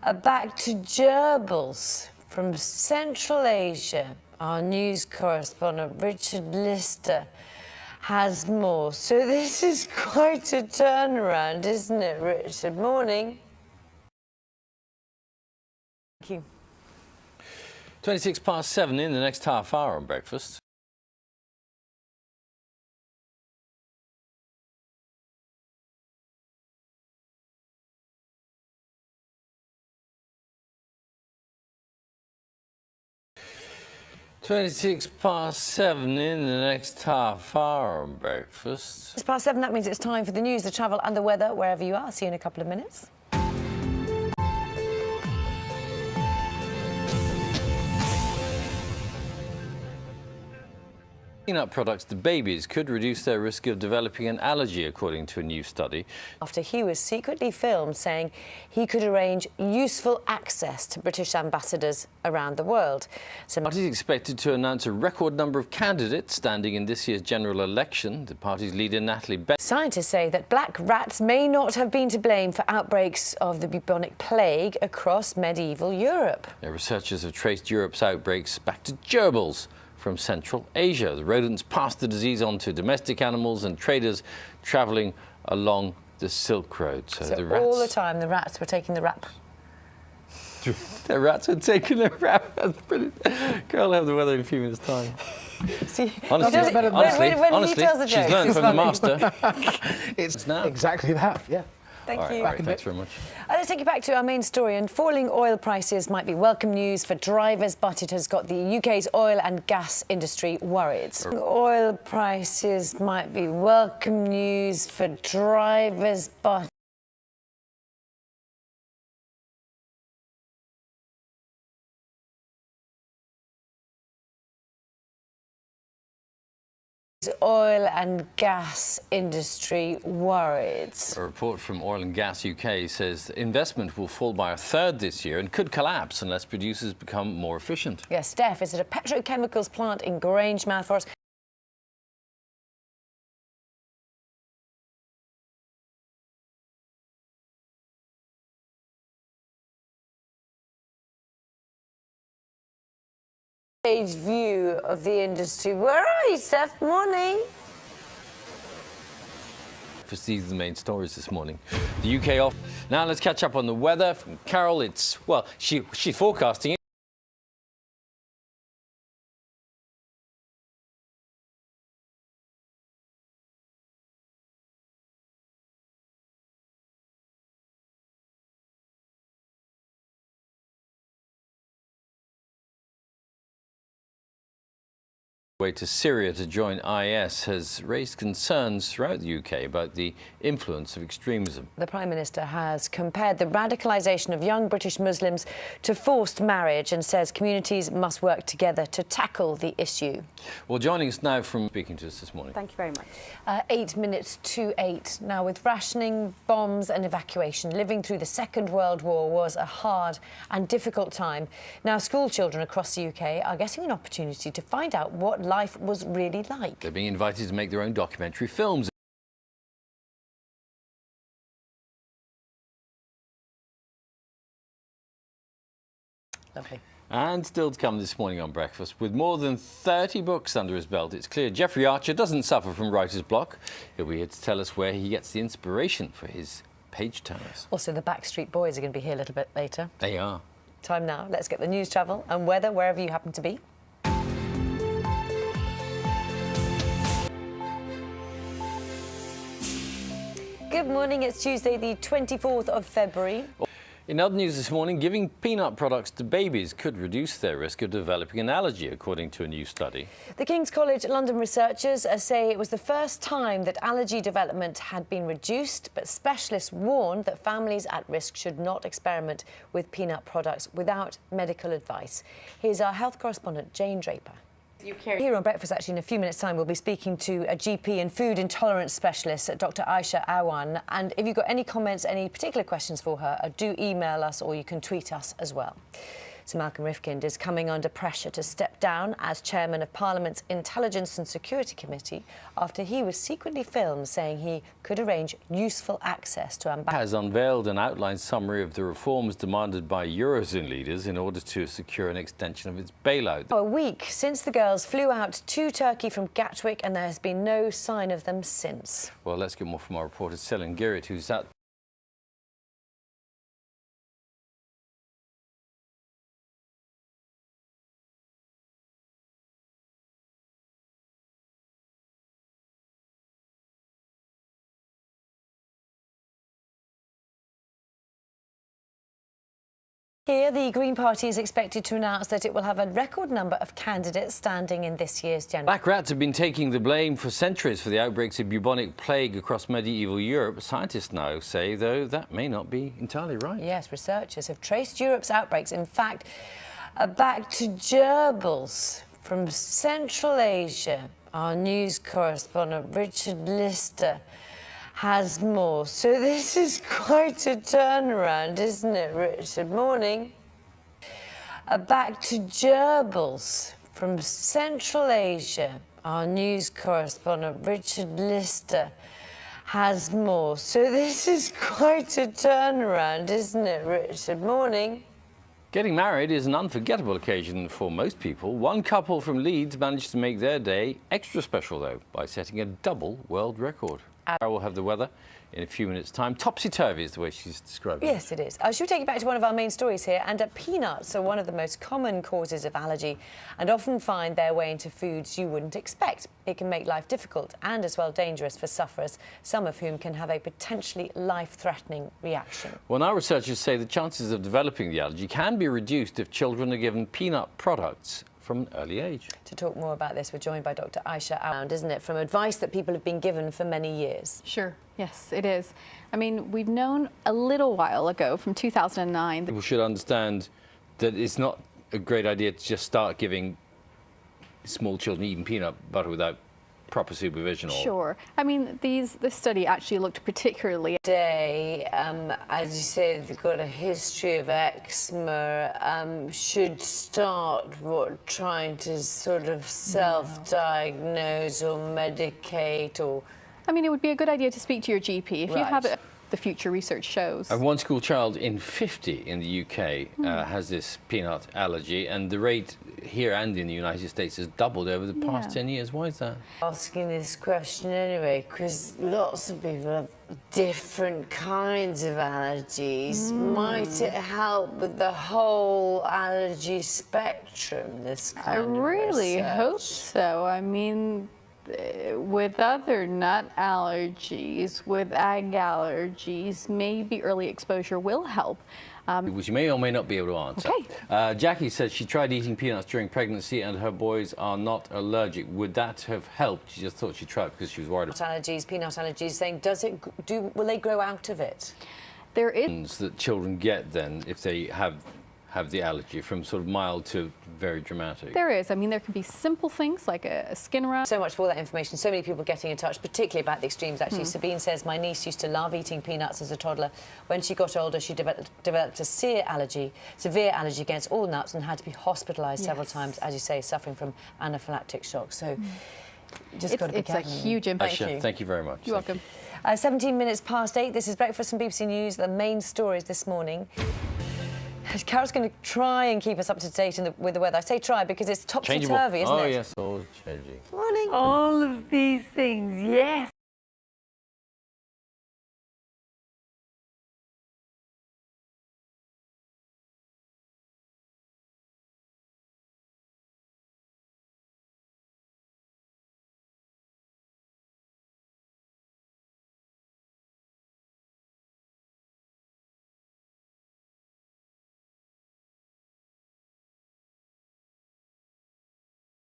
Back to gerbils from Central Asia. Our news correspondent Richard Lister has more. So this is quite a turnaround, isn't it, Richard? Morning. Thank you. 26 past 7 in the next half hour on Breakfast. Twenty-six past 7 in the next half hour on Breakfast. It's past 7, that means it's time for the news, the travel and the weather, wherever you are. See you in a couple of minutes. Peanut products to babies could reduce their risk of developing an allergy, according to a new study. After he was secretly filmed saying he could arrange useful access to British ambassadors around the world. The party is expected to announce a record number of candidates standing in this year's general election. The party's leader, Natalie Bennett. Scientists say that black rats may not have been to blame for outbreaks of the bubonic plague across medieval Europe. Researchers have traced Europe's outbreaks back to gerbils from Central Asia. The rodents passed the disease on to domestic animals and traders travelling along the Silk Road. So the rats, all the time the rats were taking the rap. The rats were taking the rap. That's brilliant. Go, I'll have the weather in a few minutes' time. See, honestly, when he tells a joke, she's learned from the master. It's now exactly that, yeah. Thank you. Right, thanks very much. Let's take you back to our main story. And falling oil prices might be welcome news for drivers, but it has got the UK's oil and gas industry worried. Oil prices might be welcome news for drivers, but oil and gas industry worried. A report from Oil and Gas UK says investment will fall by a third this year and could collapse unless producers become more efficient. Yes, Steph is at a petrochemicals plant in Grangemouth for us. View of the industry. Where are you, Steph? Morning. These are the main stories this morning. The UK off. Now let's catch up on the weather from Carol. It's, well, she's forecasting it. Way to Syria to join IS has raised concerns throughout the UK about the influence of extremism. The Prime Minister has compared the radicalisation of young British Muslims to forced marriage and says communities must work together to tackle the issue. Well, joining us now from speaking to us this morning. Thank you very much. 8 minutes to 8. Now, with rationing, bombs and evacuation, living through the Second World War was a hard and difficult time. Now, school children across the UK are getting an opportunity to find out what life was really like. They're being invited to make their own documentary films. Lovely. And still to come this morning on Breakfast, with more than 30 books under his belt, it's clear Jeffrey Archer doesn't suffer from writer's block. He'll be here to tell us where he gets the inspiration for his page-turners. Also, the Backstreet Boys are going to be here a little bit later. They are. Time now. Let's get the news, travel and weather wherever you happen to be. Good morning, it's Tuesday the 24th of February. In other news this morning, giving peanut products to babies could reduce their risk of developing an allergy, according to a new study. The King's College London researchers say it was the first time that allergy development had been reduced, but specialists warned that families at risk should not experiment with peanut products without medical advice. Here's our health correspondent, Jane Draper. Here on Breakfast, actually, in a few minutes' time, we'll be speaking to a GP and food intolerance specialist, Dr. Aisha Awan. And if you've got any comments, any particular questions for her, do email us or you can tweet us as well. So Malcolm Rifkind is coming under pressure to step down as chairman of Parliament's Intelligence and Security Committee after he was secretly filmed saying he could arrange useful access to ambassadors. Has unveiled an outline summary of the reforms demanded by Eurozone leaders in order to secure an extension of its bailout. A week since the girls flew out to Turkey from Gatwick, and there has been no sign of them since. Well, let's get more from our reporter Selin Girit, who's at Here, the Green Party is expected to announce that it will have a record number of candidates standing in this year's general. Black rats have been taking the blame for centuries for the outbreaks of bubonic plague across medieval Europe. Scientists now say, though, that may not be entirely right. Yes, researchers have traced Europe's outbreaks, in fact, back to gerbils from Central Asia. Our news correspondent Richard Lister has more. So this is quite a turnaround, isn't it, Richard? Morning. Back to gerbils from Central Asia. Our news correspondent Richard Lister has more. So this is quite a turnaround, isn't it, Richard? Morning. Getting married is an unforgettable occasion for most people. One couple from Leeds managed to make their day extra special, though, by setting a double world record. I will have the weather in a few minutes' time. Topsy-turvy is the way she's described it. Yes, it is. Should we take you back to one of our main stories here? And peanuts are one of the most common causes of allergy and often find their way into foods you wouldn't expect. It can make life difficult and as well dangerous for sufferers, some of whom can have a potentially life-threatening reaction. Well, now researchers say the chances of developing the allergy can be reduced if children are given peanut products from an early age. To talk more about this, we're joined by Dr. Aisha Around, isn't it, from advice that people have been given for many years. Sure, yes, it is. I mean, we've known a little while ago, from 2009. People should understand that it's not a great idea to just start giving small children eating peanut butter without proper supervision. Sure. I mean, this study actually looked particularly As you say, they've got a history of eczema, should start trying to sort of self-diagnose or medicate or... I mean, it would be a good idea to speak to your GP if you have it. The future research shows. And one school child in 50 in the UK has this peanut allergy, and the rate here and in the United States has doubled over the past 10 years. Why is that? Asking this question anyway, because lots of people have different kinds of allergies. Might it help with the whole allergy spectrum, this kind of I really research? hope so. I mean, with other nut allergies, with egg allergies, maybe early exposure will help. Which you may or may not be able to answer. Okay. Jackie says she tried eating peanuts during pregnancy and her boys are not allergic. Would that have helped? She just thought she'd try it because she was worried about Allergies, peanut allergies, saying, will they grow out of it? There is that children get then if they have the allergy, from sort of mild to very dramatic. There is. I mean, there can be simple things like a skin rash. So much for all that information. So many people getting in touch, particularly about the extremes, actually. Sabine says, my niece used to love eating peanuts as a toddler. When she got older, she developed a severe allergy against all nuts and had to be hospitalised several times, as you say, suffering from anaphylactic shock. So just got to be careful. It's a huge impact. Thank you very much. You're welcome. 17 minutes past 8. This is Breakfast from BBC News. The main stories this morning. Carol's going to try and keep us up to date with the weather. I say try because it's topsy-turvy, isn't it? Oh, yes, always changing. Morning. All of these things, yes.